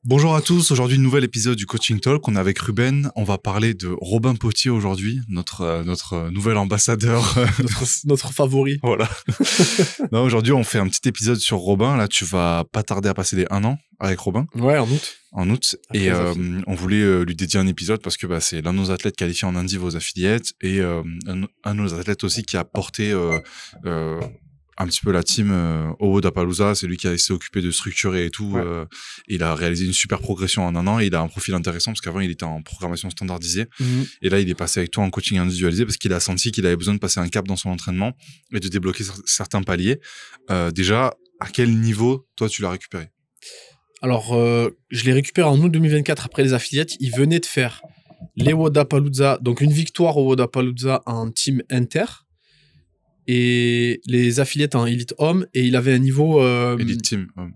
Bonjour à tous, aujourd'hui nouvel épisode du Coaching Talk, on est avec Ruben, on va parler de Robin Potier aujourd'hui, notre nouvel ambassadeur. notre favori. Voilà. Non, aujourd'hui on fait un petit épisode sur Robin, là tu vas pas tarder à passer les 1 an avec Robin. Ouais, en août. En août, et on voulait lui dédier un épisode parce que c'est l'un de nos athlètes qualifiés en Indiv aux affiliates et un de nos athlètes aussi qui a porté un petit peu la team au Wodapalooza, c'est lui qui s'est occupé de structurer et tout. Ouais. Il a réalisé une super progression en 1 an et il a un profil intéressant parce qu'avant il était en programmation standardisée et là il est passé avec toi en coaching individualisé parce qu'il a senti qu'il avait besoin de passer un cap dans son entraînement et de débloquer certains paliers. Déjà, à quel niveau toi tu l'as récupéré? Alors, je l'ai récupéré en août 2024 après les affiliates. Il venait de faire les Wodapalooza, donc une victoire au Wodapalooza en team inter et les affiliates en Elite Homme, et il avait un niveau... Elite Team Homme.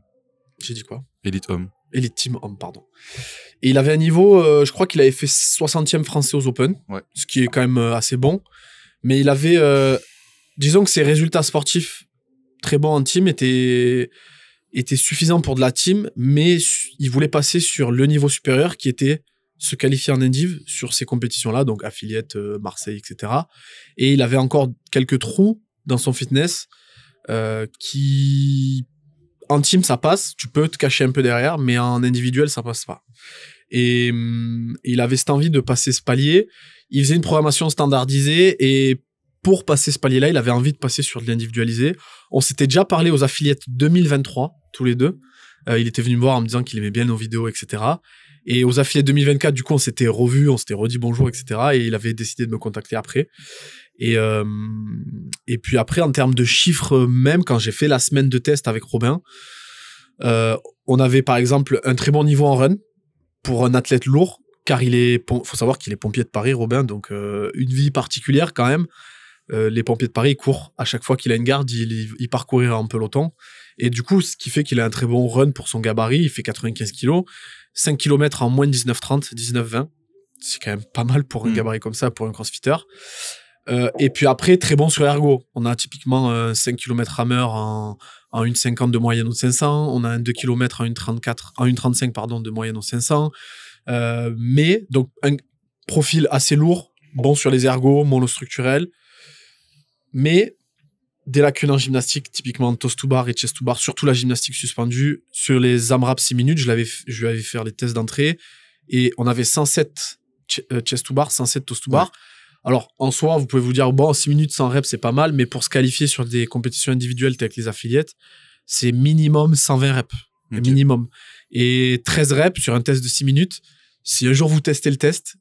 J'ai dit quoi? Elite Homme. Elite Team Homme, pardon. Et il avait un niveau, je crois qu'il avait fait 60e français aux Open, ce qui est quand même assez bon. Mais il avait... disons que ses résultats sportifs très bons en team étaient suffisants pour de la team, mais il voulait passer sur le niveau supérieur qui était se qualifier en indiv sur ces compétitions-là, donc affiliate, Marseille, etc. Et il avait encore quelques trous dans son fitness qui... En team, ça passe, tu peux te cacher un peu derrière, mais en individuel, ça passe pas. Et il avait cette envie de passer ce palier. Il faisait une programmation standardisée et pour passer ce palier-là, il avait envie de passer sur de l'individualisé. On s'était déjà parlé aux affiliates 2023, tous les deux. Il était venu me voir en me disant qu'il aimait bien nos vidéos, etc. Et aux affiliates 2024, du coup, on s'était revus, on s'était redit bonjour, etc. Et il avait décidé de me contacter après. Et puis après, en termes de chiffres même, quand j'ai fait la semaine de test avec Robin, on avait par exemple un très bon niveau en run pour un athlète lourd, car faut savoir qu'il est pompier de Paris, Robin, donc une vie particulière quand même. Les pompiers de Paris, ils courent à chaque fois qu'il a une garde, il parcourir en peloton. Et du coup, ce qui fait qu'il a un très bon run pour son gabarit, il fait 95 kilos, 5 km en moins de 19,30, 19,20. C'est quand même pas mal pour un gabarit comme ça, pour un crossfitter. Et puis après, très bon sur ergo. On a typiquement 5 km rameur en 1,50 de moyenne au 500. On a un 2 km en 1,35 pardon, de moyenne au 500. Mais donc un profil assez lourd, bon sur les ergos, monostructurels. Mais des lacunes en gymnastique, typiquement toast to bar et chest to bar, surtout la gymnastique suspendue. Sur les AMRAP 6 minutes, je lui avais fait les tests d'entrée et on avait 107 chest to bar, 107 toast to bar. Alors, en soi, vous pouvez vous dire, bon, 6 minutes sans reps, c'est pas mal, mais pour se qualifier sur des compétitions individuelles avec les affiliates, c'est minimum 120 reps. Okay. Minimum. Et 13 reps sur un test de 6 minutes, si un jour vous testez le test,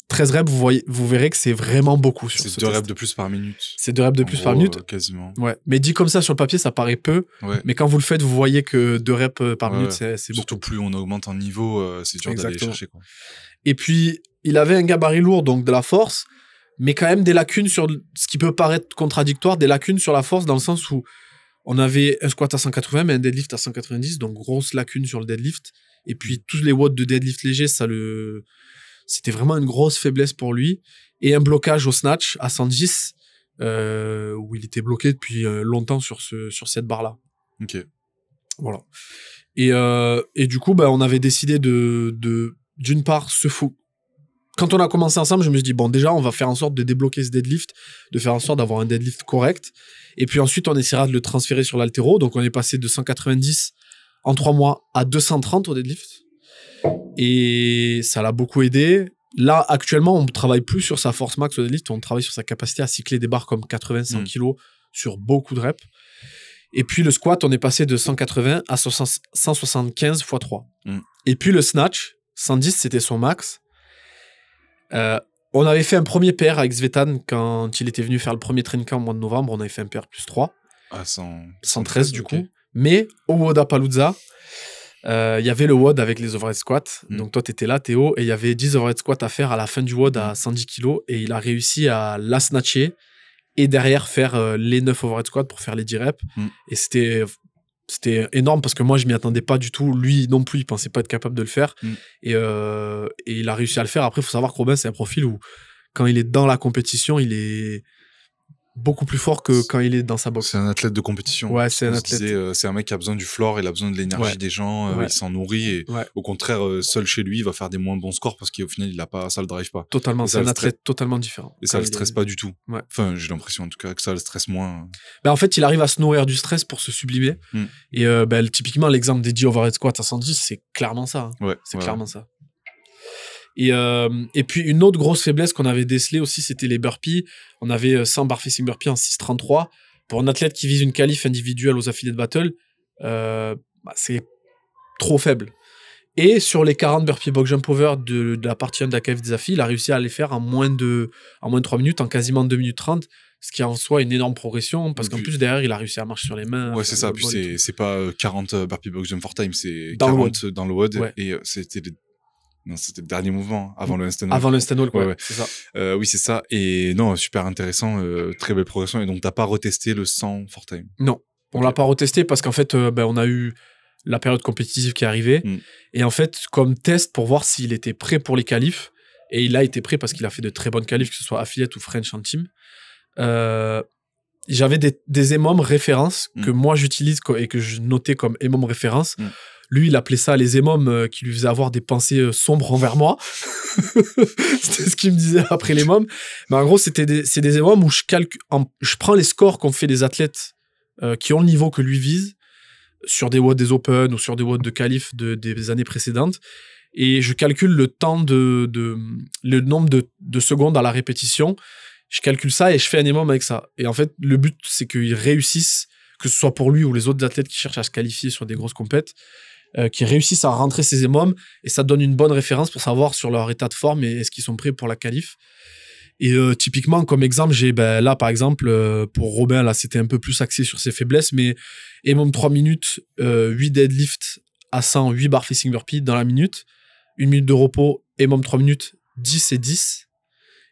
13 reps, vous verrez que c'est vraiment beaucoup sur ce test. C'est 2 reps de plus par minute. C'est 2 reps de plus par minute. Quasiment. Ouais. Mais dit comme ça sur le papier, ça paraît peu. Ouais. Mais quand vous le faites, vous voyez que 2 reps par minute, c'est beaucoup. Surtout plus on augmente en niveau, c'est dur d'aller chercher, quoi. Et puis, il avait un gabarit lourd, donc de la force, mais quand même des lacunes sur ce qui peut paraître contradictoire, des lacunes sur la force dans le sens où on avait un squat à 180, mais un deadlift à 190, donc grosse lacune sur le deadlift. Et puis, tous les watts de deadlift léger, c'était vraiment une grosse faiblesse pour lui. Et un blocage au snatch à 110, où il était bloqué depuis longtemps sur cette barre-là. Ok. Voilà. Et du coup, on avait décidé d'une part, quand on a commencé ensemble, je me suis dit, bon, déjà, on va faire en sorte de débloquer ce deadlift, de faire en sorte d'avoir un deadlift correct. Et puis ensuite, on essaiera de le transférer sur l'haltéro. Donc, on est passé de 190 en 3 mois à 230 au deadlift. Et ça l'a beaucoup aidé. Là, actuellement, on ne travaille plus sur sa force max au deadlift, on travaille sur sa capacité à cycler des barres comme 80-100 kg sur beaucoup de reps. Et puis le squat, on est passé de 180 à 175 x 3. Et puis le snatch, 110, c'était son max. On avait fait un premier PR avec Svetan quand il était venu faire le premier training camp au mois de novembre. On avait fait un PR plus 3. À 113 du coup. Mais au Wodapalooza, il y avait le WOD avec les overhead squats. Donc toi, tu étais là, Théo, et il y avait 10 overhead squats à faire à la fin du WOD à 110 kg. Et il a réussi à la snatcher et derrière faire les 9 overhead squats pour faire les 10 reps. Et c'était énorme parce que moi, je m'y attendais pas du tout. Lui non plus, il pensait pas être capable de le faire. Et il a réussi à le faire. Après, il faut savoir que Robin, c'est un profil où, quand il est dans la compétition, il est beaucoup plus fort que quand il est dans sa boxe. C'est un athlète de compétition. Ouais, c'est un athlète. C'est un mec qui a besoin du floor, il a besoin de l'énergie des gens, il s'en nourrit et au contraire, seul chez lui, il va faire des moins bons scores parce qu'au final, ça le drive pas. Totalement, c'est un athlète totalement différent. Et ça le stresse pas du tout. Ouais. Enfin, j'ai l'impression en tout cas que ça le stresse moins. En fait, il arrive à se nourrir du stress pour se sublimer. Et typiquement, l'exemple des overhead squats à 110, c'est clairement ça. Ouais, c'est clairement ça. Et puis, une autre grosse faiblesse qu'on avait décelée aussi, c'était les burpees. On avait 100 bar facing burpees en 6,33. Pour un athlète qui vise une qualif individuelle aux affiliés de battle, c'est trop faible. Et sur les 40 burpees box jump over de la partie 1 de la KF des affiliés, il a réussi à les faire en moins de 3 minutes, en quasiment 2 minutes 30, ce qui est en soi une énorme progression, parce qu'en plus, derrière, il a réussi à marcher sur les mains. Ouais, c'est ça. Puis c'est pas 40 burpees box jump for time, c'est 40 dans le WOD. Ouais. Et c'était le dernier mouvement, avant le handstand walk. Avant le handstand walk, ouais. C'est ça. Oui, c'est ça. Et non, super intéressant, très belle progression. Et donc, t'as pas retesté le 100 for time? Non, on l'a pas retesté parce qu'en fait, on a eu la période compétitive qui est arrivée. Et en fait, comme test pour voir s'il était prêt pour les qualifs, et il a été prêt parce qu'il a fait de très bonnes qualifs, que ce soit affiliate ou French en team, j'avais des EMOM références que moi j'utilise et que je notais comme EMOM référence. Lui, il appelait ça les EMOM qui lui faisaient avoir des pensées sombres envers moi. C'était ce qu'il me disait après les EMOM. Mais en gros, c'est des EMOM où je prends les scores qu'ont fait les athlètes qui ont le niveau que lui vise sur des WOD des Open ou sur des WOD de qualif des années précédentes. Et je calcule le temps le nombre de secondes à la répétition. Je calcule ça et je fais un EMOM avec ça. Et en fait, le but, c'est qu'ils réussissent, que ce soit pour lui ou les autres athlètes qui cherchent à se qualifier sur des grosses compètes, qui réussissent à rentrer ces EMOM, et ça donne une bonne référence pour savoir sur leur état de forme et est-ce qu'ils sont prêts pour la qualif. Et typiquement, comme exemple, j'ai là, par exemple, pour Robin, là, c'était un peu plus axé sur ses faiblesses, mais EMOM 3 minutes, 8 deadlift à 100, 8 bar facing burpee dans la minute, 1 minute de repos, EMOM 3 minutes, 10 et 10,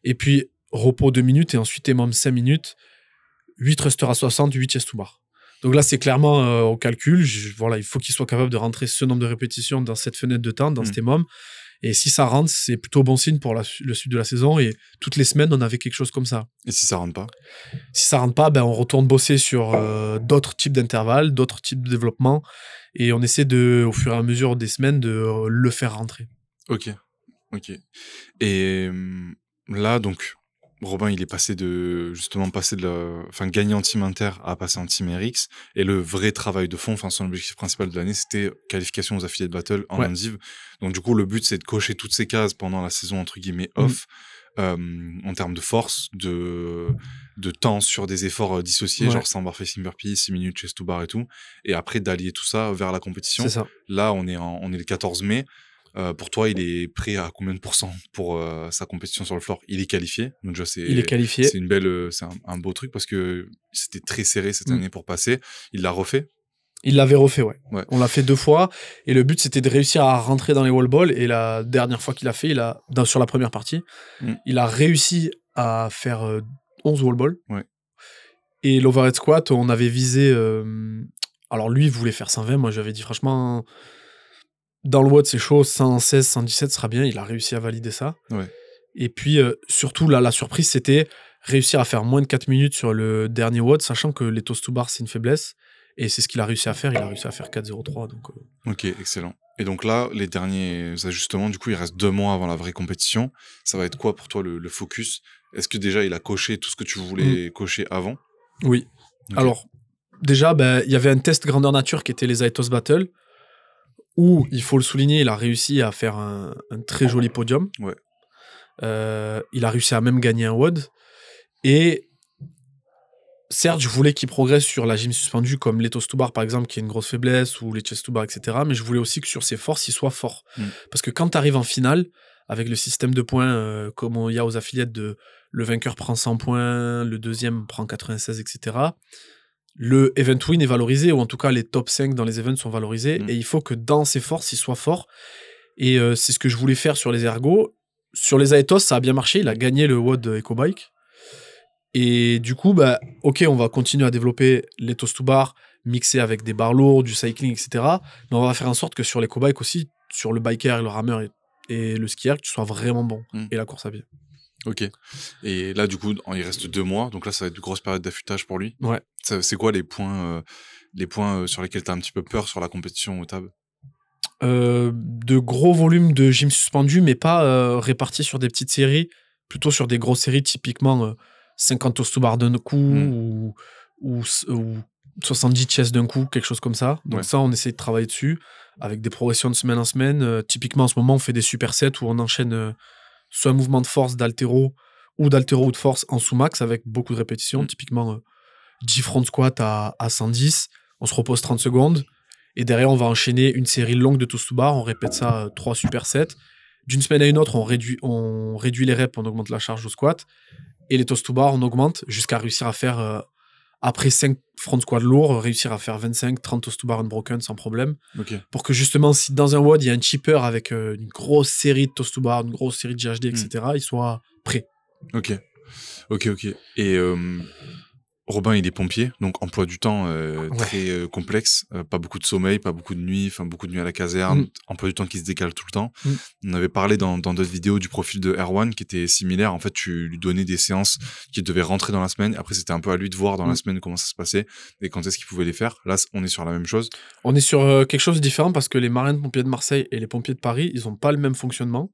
et puis repos 2 minutes, et ensuite EMOM 5 minutes, 8 thrusters à 60, 8 chest to bar. Donc là, c'est clairement au calcul. Il faut qu'il soit capable de rentrer ce nombre de répétitions dans cette fenêtre de temps, dans cet EMOM. Et si ça rentre, c'est plutôt bon signe pour le suite de la saison. Et toutes les semaines, on avait quelque chose comme ça. Et si ça rentre pas? Si ça rentre pas, on retourne bosser sur d'autres types d'intervalles, d'autres types de développement. Et on essaie au fur et à mesure des semaines, de le faire rentrer. Ok. Et là, donc... Robin, il est passé gagner en team inter à passer en team RX. Et le vrai travail de fond, son objectif principal de l'année, c'était qualification aux affiliés de battle en Endiv. Donc, du coup, le but, c'est de cocher toutes ces cases pendant la saison, entre guillemets, off, en termes de force, de temps sur des efforts dissociés, genre 100 bar facing burpee, 6 minutes chest to bar et tout. Et après, d'allier tout ça vers la compétition. C'est ça. Là, on est le 14 mai. Pour toi, il est prêt à combien de pourcents pour sa compétition sur le floor? Il est qualifié. Donc déjà, il est qualifié. C'est c'est un beau truc parce que c'était très serré cette année pour passer. Il l'a refait. Il l'avait refait, ouais. On l'a fait 2 fois. Et le but, c'était de réussir à rentrer dans les wall balls. Et la dernière fois qu'il a fait, sur la première partie, il a réussi à faire 11 wall balls. Ouais. Et l'overhead squat, on avait visé... alors lui, il voulait faire 120. Moi, j'avais dit franchement... Dans le WOD, c'est chaud, 116, 117 sera bien. Il a réussi à valider ça. Ouais. Et puis, surtout, là, la surprise, c'était réussir à faire moins de 4 minutes sur le dernier WOD, sachant que les toast to bar, c'est une faiblesse. Et c'est ce qu'il a réussi à faire. Il a réussi à faire 4,03. Donc, Ok, excellent. Et donc là, les derniers ajustements, du coup, il reste 2 mois avant la vraie compétition. Ça va être quoi pour toi le focus? Est-ce que déjà, il a coché tout ce que tu voulais cocher avant? Oui. Okay. Alors, déjà, il y avait un test grandeur nature qui était les Aitos Battle, où, il faut le souligner, il a réussi à faire un très joli podium. Ouais. Il a réussi à même gagner un WOD. Et certes, je voulais qu'il progresse sur la gym suspendue, comme les toast to bar, par exemple, qui est une grosse faiblesse, ou les chest to bar, etc. Mais je voulais aussi que sur ses forces, il soit fort. Parce que quand tu arrives en finale, avec le système de points, comme il y a aux affiliates, le vainqueur prend 100 points, le deuxième prend 96, etc., le event win est valorisé, ou en tout cas les top 5 dans les events sont valorisés, et il faut que dans ses forces, il soit fort. Et c'est ce que je voulais faire sur les ergos. Sur les Aetos, ça a bien marché, il a gagné le WOD EcoBike. Et du coup, ok, on va continuer à développer les toast to bar, mixer avec des barres lourds, du cycling, etc. Mais on va faire en sorte que sur l'EcoBike aussi, sur le biker, le rameur et le skier, que tu sois vraiment bon, et la course à pied. Ok. Et là, du coup, il reste 2 mois. Donc là, ça va être une grosse période d'affûtage pour lui. Ouais. C'est quoi les points sur lesquels tu as un petit peu peur sur la compétition au TAB? De gros volumes de gym suspendu, mais pas répartis sur des petites séries, plutôt sur des grosses séries, typiquement 50 toast to bar d'un coup ou 70 chest d'un coup, quelque chose comme ça. Donc ça, on essaie de travailler dessus avec des progressions de semaine en semaine. Typiquement, en ce moment, on fait des supersets où on enchaîne soit un mouvement de force d'haltéro ou de force en sous-max avec beaucoup de répétitions. Typiquement, 10 front squat à 110, on se repose 30 secondes. Et derrière, on va enchaîner une série longue de toast to bar. On répète ça 3 supersets. D'une semaine à une autre, on réduit les reps, on augmente la charge au squat. Et les toast to bar, on augmente jusqu'à réussir à faire, après 5 front squat lourds, réussir à faire 25, 30 toast to bar unbroken sans problème. Okay. Pour que justement, si dans un WOD, il y a un cheaper avec une grosse série de toast to bar, une grosse série de GHD, etc., il soit prêt. Ok. Et Robin, il est pompier, donc emploi du temps très complexe, pas beaucoup de sommeil, pas beaucoup de nuit, enfin beaucoup de nuit à la caserne, emploi du temps qui se décale tout le temps. On avait parlé dans d'autres vidéos du profil de Erwan qui était similaire. En fait, tu lui donnais des séances qui devaient rentrer dans la semaine. Après, c'était un peu à lui de voir dans la semaine comment ça se passait et quand est-ce qu'il pouvait les faire. Là, on est sur la même chose. On est sur quelque chose de différent parce que les marins de pompiers de Marseille et les pompiers de Paris, ils ont pas le même fonctionnement.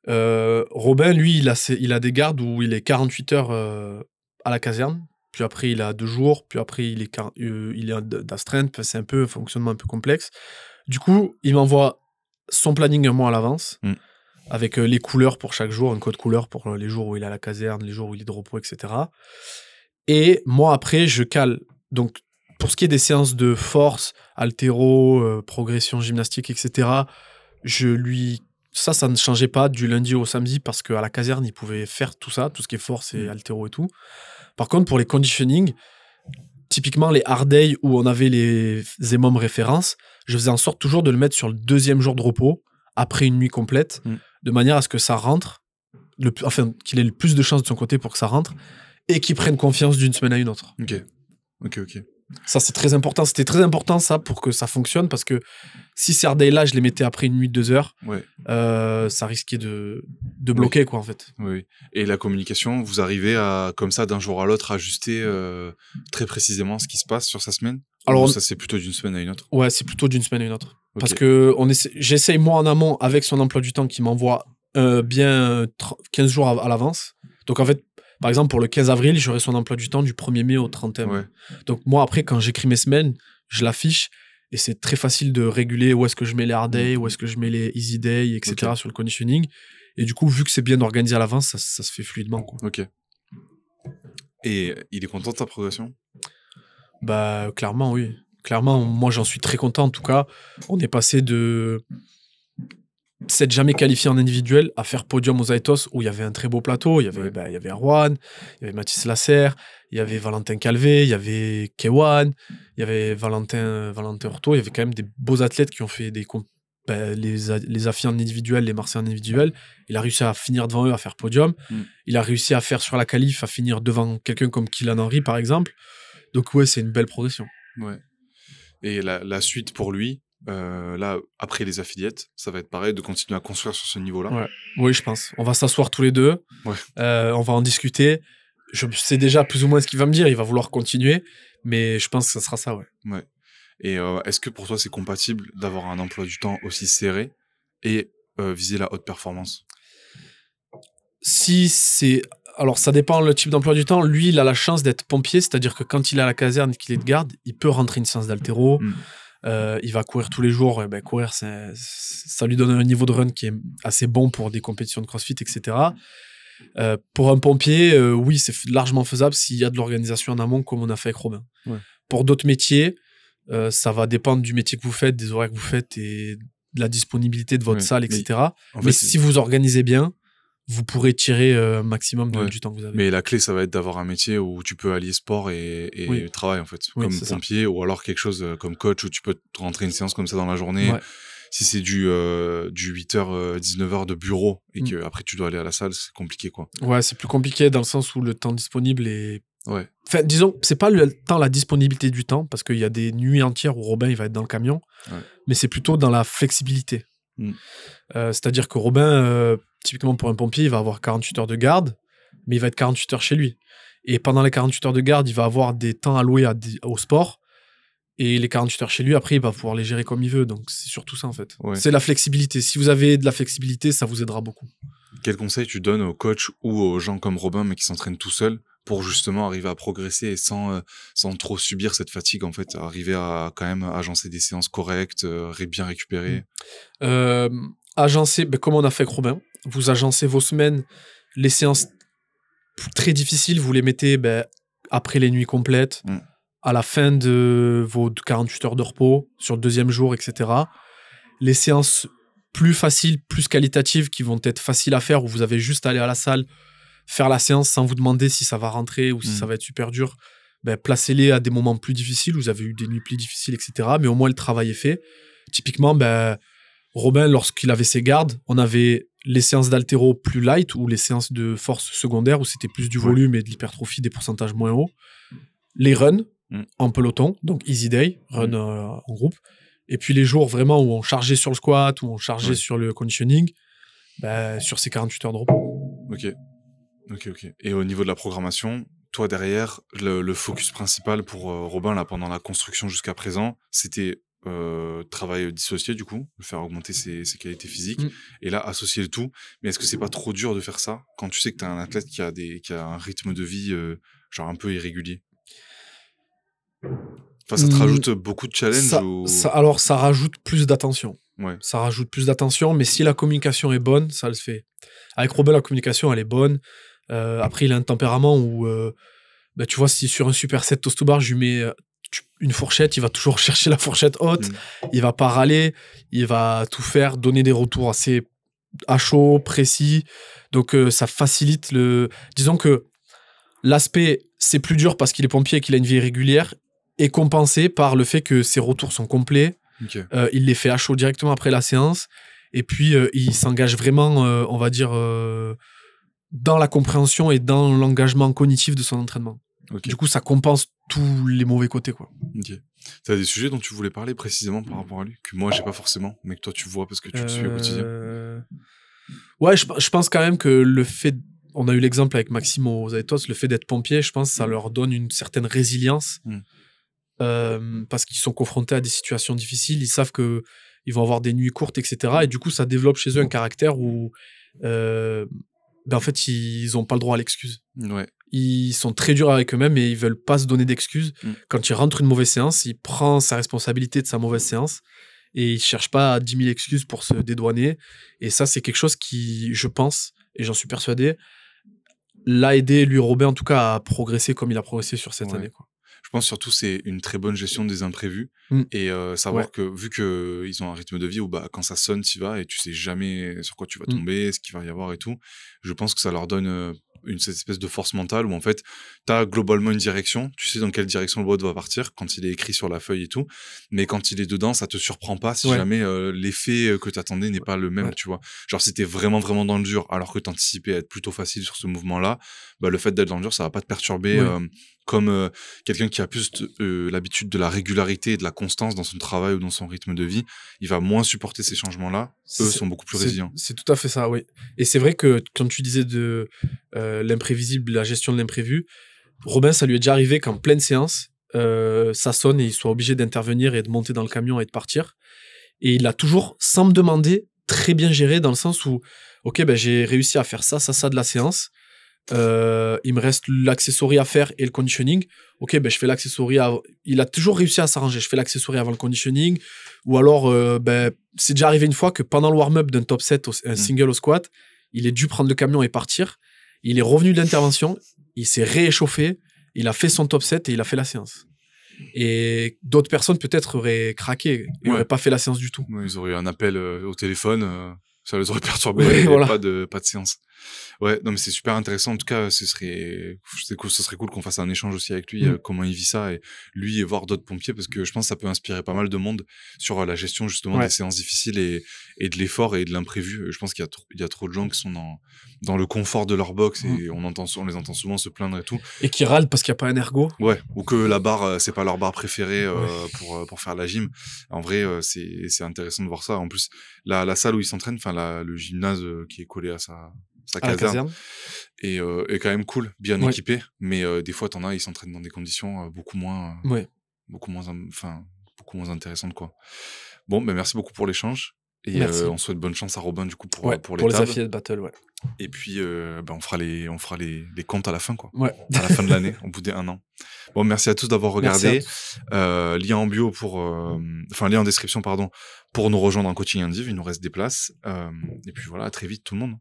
Robin, lui, il a des gardes où il est 48 heures à la caserne. Puis après, il a 2 jours. Puis après, il est d'astreinte. C'est un peu un fonctionnement un peu complexe. Du coup, il m'envoie son planning un mois à l'avance, avec les couleurs pour chaque jour, un code couleur pour les jours où il est à la caserne, les jours où il est de repos, etc. Et moi, après, je cale. Donc, pour ce qui est des séances de force, haltéro, progression gymnastique, etc., ça ne changeait pas du lundi au samedi parce qu'à la caserne, il pouvait faire tout ça, tout ce qui est force et haltéro et tout. Par contre, pour les conditioning, typiquement les hard days où on avait les EMOM références, je faisais en sorte toujours de le mettre sur le 2e jour de repos, après une nuit complète, de manière à ce que ça rentre, qu'il ait le plus de chances de son côté pour que ça rentre, et qu'il prenne confiance d'une semaine à une autre. Ok. Ça, c'est très important. C'était très important, ça, pour que ça fonctionne, parce que si ces hard days-là, je les mettais après une nuit de 2 heures, ça risquait de bloquer, quoi, en fait. Oui. Et la communication, vous arrivez à, comme ça, d'un jour à l'autre, ajuster très précisément ce qui se passe sur sa semaine? Alors, ça, c'est plutôt d'une semaine à une autre? Ouais, c'est plutôt d'une semaine à une autre. Okay. Parce que j'essaye, moi, en amont, avec son emploi du temps qui m'envoie bien 15 jours à l'avance. Donc, en fait, par exemple, pour le 15 avril, j'aurai son emploi du temps du 1er mai au 31 mai. Donc, moi, après, quand j'écris mes semaines, je l'affiche et c'est très facile de réguler où est-ce que je mets les hard days, où est-ce que je mets les easy days, etc. sur le conditioning. Et du coup, vu que c'est bien organisé à l'avance, ça se fait fluidement, quoi. Ok. Et il est content de ta progression? Bah, clairement, oui. Clairement, moi, j'en suis très content. En tout cas, on est passé de s'être jamais qualifié en individuel à faire podium aux Aitos où il y avait un très beau plateau. Il y avait Erwan, il y avait Mathis Lasserre, il y avait Valentin Calvé, il y avait Kewan, il y avait Valentin Hurto. Il y avait quand même des beaux athlètes qui ont fait les affis en individuel, les Marseillais en individuel. Il a réussi à finir devant eux, à faire podium. Il a réussi à faire sur la qualif, à finir devant quelqu'un comme Kylian Henry, par exemple. Donc ouais, c'est une belle progression. Ouais. Et la suite pour lui, là, après les affiliates, ça va être pareil, de continuer à construire sur ce niveau-là? Ouais. Oui, je pense. On va s'asseoir tous les deux. On va en discuter. Je sais déjà plus ou moins ce qu'il va me dire. Il va vouloir continuer. Mais je pense que ça sera ça, ouais. Et est-ce que pour toi, c'est compatible d'avoir un emploi du temps aussi serré et viser la haute performance? Alors, ça dépend le type d'emploi du temps. Lui, il a la chance d'être pompier, c'est-à-dire que quand il est à la caserne et qu'il est de garde, il peut rentrer une séance d'haltéro. Il va courir tous les jours. Et courir, ça lui donne un niveau de run qui est assez bon pour des compétitions de crossfit, etc. Pour un pompier, oui, c'est largement faisable s'il y a de l'organisation en amont, comme on a fait avec Robin. Pour d'autres métiers, ça va dépendre du métier que vous faites, des horaires que vous faites et de la disponibilité de votre salle, etc. Mais si vous organisez bien, vous pourrez tirer un maximum du temps que vous avez. Mais la clé, ça va être d'avoir un métier où tu peux allier sport et travail, en fait. Comme pompier, ou alors quelque chose comme coach où tu peux rentrer une séance comme ça dans la journée. Si c'est du 8h, 19h de bureau et que après tu dois aller à la salle, c'est compliqué, quoi. Ouais, c'est plus compliqué dans le sens où le temps disponible est... Enfin, disons, c'est pas la disponibilité du temps, parce qu'il y a des nuits entières où Robin, il va être dans le camion, mais c'est plutôt dans la flexibilité. C'est-à-dire que Robin... typiquement pour un pompier, il va avoir 48 heures de garde, mais il va être 48 heures chez lui. Et pendant les 48 heures de garde, il va avoir des temps alloués au sport. Et les 48 heures chez lui, après, il va pouvoir les gérer comme il veut. Donc, c'est surtout ça, en fait. Ouais. C'est la flexibilité. Si vous avez de la flexibilité, ça vous aidera beaucoup. Quel conseil tu donnes aux coachs ou aux gens comme Robin, mais qui s'entraînent tout seuls, pour justement arriver à progresser et sans trop subir cette fatigue, en fait, arriver à quand même agencer des séances correctes, bien récupérer? Agencer, comme on a fait avec Robin, vous agencez vos semaines, les séances très difficiles, vous les mettez après les nuits complètes, à la fin de vos 48 heures de repos, sur le deuxième jour, etc. Les séances plus faciles, plus qualitatives, qui vont être faciles à faire, où vous avez juste à aller à la salle, faire la séance sans vous demander si ça va rentrer ou si ça va être super dur, placez-les à des moments plus difficiles, vous avez eu des nuits plus difficiles, etc. Mais au moins, le travail est fait. Typiquement, Robin, lorsqu'il avait ses gardes, on avait les séances d'haltéro plus light ou les séances de force secondaire où c'était plus du volume et de l'hypertrophie, des pourcentages moins hauts. Les runs en peloton, donc easy day, run en groupe. Et puis les jours vraiment où on chargeait sur le squat, où on chargeait sur le conditioning, sur ces 48 heures de repos. Ok. Et au niveau de la programmation, toi derrière, le focus principal pour Robin là, pendant la construction jusqu'à présent, c'était travail dissocié du coup, faire augmenter ses qualités physiques, et là associer le tout. Mais est-ce que c'est pas trop dur de faire ça quand tu sais que tu as un athlète qui a un rythme de vie genre un peu irrégulier? Enfin, ça te rajoute beaucoup de challenges alors ça rajoute plus d'attention. Ouais. Ça rajoute plus d'attention, mais si la communication est bonne, ça le fait. Avec Robin, la communication elle est bonne. Après, il a un tempérament où tu vois, si sur un superset toast to bar je lui mets une fourchette, il va toujours chercher la fourchette haute, il va pas râler, il va tout faire, donner des retours assez à chaud, précis, donc ça facilite disons que l'aspect c'est plus dur parce qu'il est pompier et qu'il a une vie irrégulière, est compensé par le fait que ses retours sont complets. Il les fait à chaud directement après la séance, et puis il s'engage vraiment, on va dire, dans la compréhension et dans l'engagement cognitif de son entraînement. Du coup, ça compense tous les mauvais côtés, quoi. T'as des sujets dont tu voulais parler précisément par rapport à lui, que moi j'ai pas forcément, mais que toi tu vois parce que tu le suis au quotidien? Ouais, je pense quand même que le fait, on a eu l'exemple avec Maxime aux Aetos, le fait d'être pompier, je pense que ça leur donne une certaine résilience, parce qu'ils sont confrontés à des situations difficiles, ils savent que ils vont avoir des nuits courtes, etc. Et du coup, ça développe chez eux un caractère où en fait, ils ont pas le droit à l'excuse. Ouais. Ils sont très durs avec eux-mêmes et ils veulent pas se donner d'excuses. Quand il rentre une mauvaise séance, il prend sa responsabilité de sa mauvaise séance et il cherche pas 10 000 excuses pour se dédouaner. Et ça, c'est quelque chose qui, je pense, et j'en suis persuadé, l'a aidé, lui, Robin, en tout cas, à progresser comme il a progressé sur cette année, quoi. Je pense surtout c'est une très bonne gestion des imprévus et savoir que vu que ils ont un rythme de vie où quand ça sonne tu vas et tu sais jamais sur quoi tu vas tomber, ce qu'il va y avoir et tout, je pense que ça leur donne cette espèce de force mentale où en fait t'as globalement une direction, tu sais dans quelle direction le boat va partir quand il est écrit sur la feuille et tout, mais quand il est dedans ça te surprend pas si jamais l'effet que t'attendais n'est pas le même, tu vois. Genre si t'es vraiment dans le dur alors que t'anticipais être plutôt facile sur ce mouvement là, le fait d'être dans le dur ça va pas te perturber comme quelqu'un qui a plus l'habitude de la régularité et de la constance dans son travail ou dans son rythme de vie, il va moins supporter ces changements-là. Eux sont beaucoup plus résilients. C'est tout à fait ça, oui. Et c'est vrai que quand tu disais de l'imprévisible, la gestion de l'imprévu, Robin, ça lui est déjà arrivé qu'en pleine séance, ça sonne et il soit obligé d'intervenir et de monter dans le camion et de partir. Et il a toujours, sans me demander, très bien géré dans le sens où, j'ai réussi à faire ça de la séance. Il me reste l'accessory à faire et le conditioning. Je fais l'accessory il a toujours réussi à s'arranger. Je fais l'accessory avant le conditioning, ou alors c'est déjà arrivé une fois que pendant le warm-up d'un top set, un single au squat, il est dû prendre le camion et partir. Il est revenu de l'intervention, il s'est rééchauffé, il a fait son top set et il a fait la séance. Et d'autres personnes peut-être auraient craqué et n'auraient pas fait la séance du tout. Ils auraient eu un appel au téléphone, ça les aurait perturbés, pas de séance. Ouais, non, mais c'est super intéressant. En tout cas, ce serait cool qu'on fasse un échange aussi avec lui, comment il vit ça et lui et voir d'autres pompiers parce que je pense que ça peut inspirer pas mal de monde sur la gestion justement des séances difficiles et de l'effort et de l'imprévu. Je pense qu'il y a trop de gens qui sont dans le confort de leur box et on les entend souvent se plaindre et tout. Et qui râlent parce qu'il n'y a pas un ergo. Ouais, ou que la barre, c'est pas leur barre préférée pour faire la gym. En vrai, c'est intéressant de voir ça. En plus, la salle où ils s'entraînent, enfin le gymnase qui est collé à sa caserne est quand même cool, bien équipé, mais des fois t'en as, ils s'entraînent dans des conditions beaucoup moins intéressantes quoi. Bon, ben merci beaucoup pour l'échange et on souhaite bonne chance à Robin du coup pour les affiliate battle et puis on fera les comptes à la fin quoi. À la fin de l'année au bout des 1 an. Bon, merci à tous d'avoir regardé. Lien en bio lien en description pour nous rejoindre en coaching Indiv, il nous reste des places et puis voilà, à très vite tout le monde.